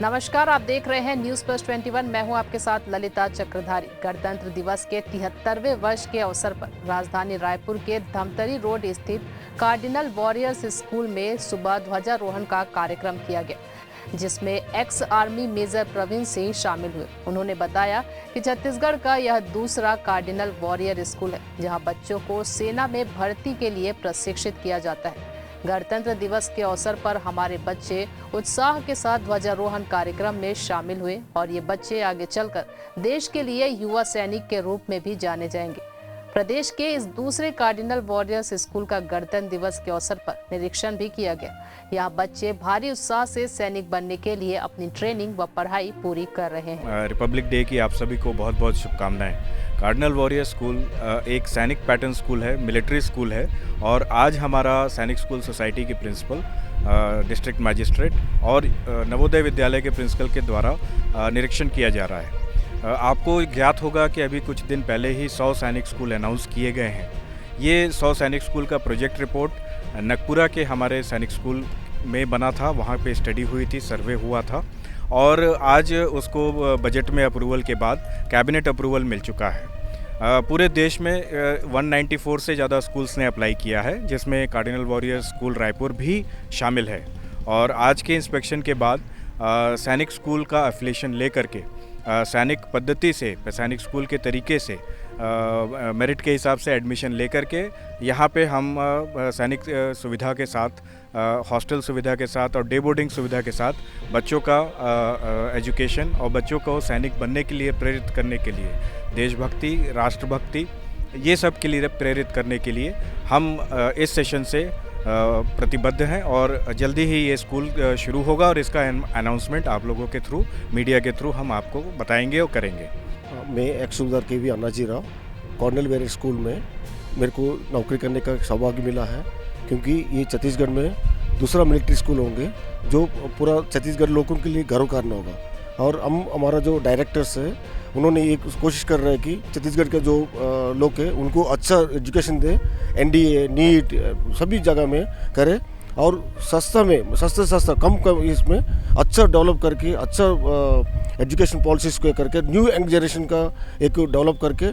नमस्कार, आप देख रहे हैं न्यूज़ प्लस 21। मैं हूं आपके साथ ललिता चक्रधारी। गणतंत्र दिवस के 73वें वर्ष के अवसर पर राजधानी रायपुर के धमतरी रोड स्थित कार्डिनल वॉरियर्स स्कूल में सुबह ध्वजारोहण का कार्यक्रम किया गया, जिसमें ex army major Praveen Singh शामिल हुए। उन्होंने बताया कि छत्तीसगढ़ का यह दूसरा कार्डिनल वॉरियर स्कूल है, जहां बच्चों को सेना में भर्ती के लिए प्रशिक्षित किया जाता है। गणतंत्र दिवस के अवसर पर हमारे बच्चे उत्साह के साथ ध्वजारोहण कार्यक्रम में शामिल हुए और ये बच्चे आगे चलकर देश के लिए युवा सैनिक के रूप में भी जाने जाएंगे। प्रदेश के इस दूसरे कार्डिनल वॉरियर्स स्कूल का गणतंत्र दिवस के अवसर पर निरीक्षण भी किया गया। यहाँ बच्चे भारी उत्साह से सैनिक बनने के लिए अपनी ट्रेनिंग व पढ़ाई पूरी कर रहे हैं। रिपब्लिक डे की आप सभी को बहुत बहुत शुभकामनाएं। कार्डिनल वॉरियर स्कूल एक सैनिक पैटर्न स्कूल है, मिलिट्री स्कूल है और आज हमारा सैनिक स्कूल सोसाइटी के प्रिंसिपल, डिस्ट्रिक्ट मैजिस्ट्रेट और नवोदय विद्यालय के प्रिंसिपल के द्वारा निरीक्षण किया जा रहा है। आपको ज्ञात होगा कि अभी कुछ दिन पहले ही 100 सैनिक स्कूल अनाउंस किए गए हैं। ये 100 सैनिक स्कूल का प्रोजेक्ट रिपोर्ट नगपुरा के हमारे सैनिक स्कूल में बना था, वहाँ पे स्टडी हुई थी, सर्वे हुआ था और आज उसको बजट में अप्रूवल के बाद कैबिनेट अप्रूवल मिल चुका है। पूरे देश में 194 से ज़्यादा स्कूल्स ने अप्लाई किया है, जिसमें कार्डिनल वॉरियर स्कूल रायपुर भी शामिल है। और आज के इंस्पेक्शन के बाद सैनिक स्कूल का एफिलिएशन लेकर के सैनिक पद्धति से, सैनिक स्कूल के तरीके से मेरिट के हिसाब से एडमिशन लेकर के यहाँ पे हम सैनिक सुविधा के साथ, हॉस्टल सुविधा के साथ और डे बोर्डिंग सुविधा के साथ बच्चों का एजुकेशन और बच्चों को सैनिक बनने के लिए प्रेरित करने के लिए, देशभक्ति, राष्ट्रभक्ति, ये सब के लिए प्रेरित करने के लिए हम इस सेशन से प्रतिबद्ध हैं और जल्दी ही ये स्कूल शुरू होगा और इसका अनाउंसमेंट आप लोगों के थ्रू, मीडिया के थ्रू हम आपको बताएंगे और करेंगे। मैं एक्स सूबेदार K V Annaji Rao, cardinal warrior school में मेरे को नौकरी करने का सौभाग्य मिला है, क्योंकि ये छत्तीसगढ़ में दूसरा मिलिट्री स्कूल होंगे जो पूरा छत्तीसगढ़ लोगों के लिए गर्व करना होगा। और हम, हमारा जो डायरेक्टर्स है, उन्होंने ये कोशिश कर रहे हैं कि छत्तीसगढ़ के जो लोग हैं उनको अच्छा एजुकेशन दे, एनडीए, नीट सभी जगह में करे और सस्ता कम इसमें अच्छा डेवलप करके, अच्छा एजुकेशन पॉलिसीज को करके न्यू यंग जनरेशन का एक डेवलप करके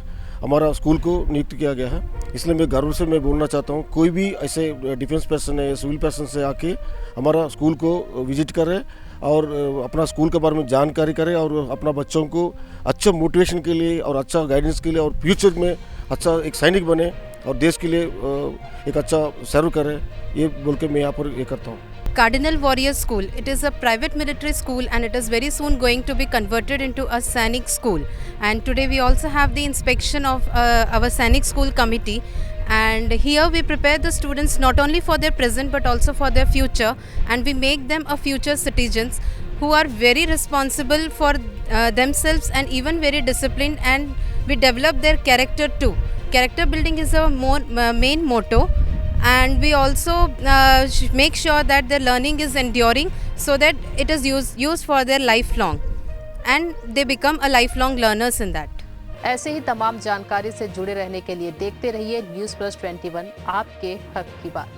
हमारा स्कूल को नियुक्त किया गया है। इसलिए मैं गर्व से मैं बोलना चाहता हूँ, कोई भी ऐसे डिफेंस पर्सन है, सिविल पर्सन से आके हमारा स्कूल को विजिट करे और अपना स्कूल के बारे में जानकारी करे और अपना बच्चों को अच्छा मोटिवेशन के लिए और अच्छा गाइडेंस के लिए और फ्यूचर में अच्छा एक सैनिक बने और देश के लिए एक अच्छा सर्व करे, ये बोल के मैं यहाँ पर ये करता हूँ। Cardinal Warrior School. It is a private military school and it is very soon going to be converted into a Sainik school. And today we also have the inspection of our Sainik school committee. And here we prepare the students not only for their present but also for their future, and we make them a future citizens who are very responsible for themselves and even very disciplined, and we develop their character too. Character building is our main motto. And we also make sure that their learning is enduring so that it is used for their lifelong, and they become a lifelong learners in that. ऐसे ही तमाम जानकारी से जुड़े रहने के लिए देखते रहिए न्यूज़ प्लस 21, आपके हक की बात।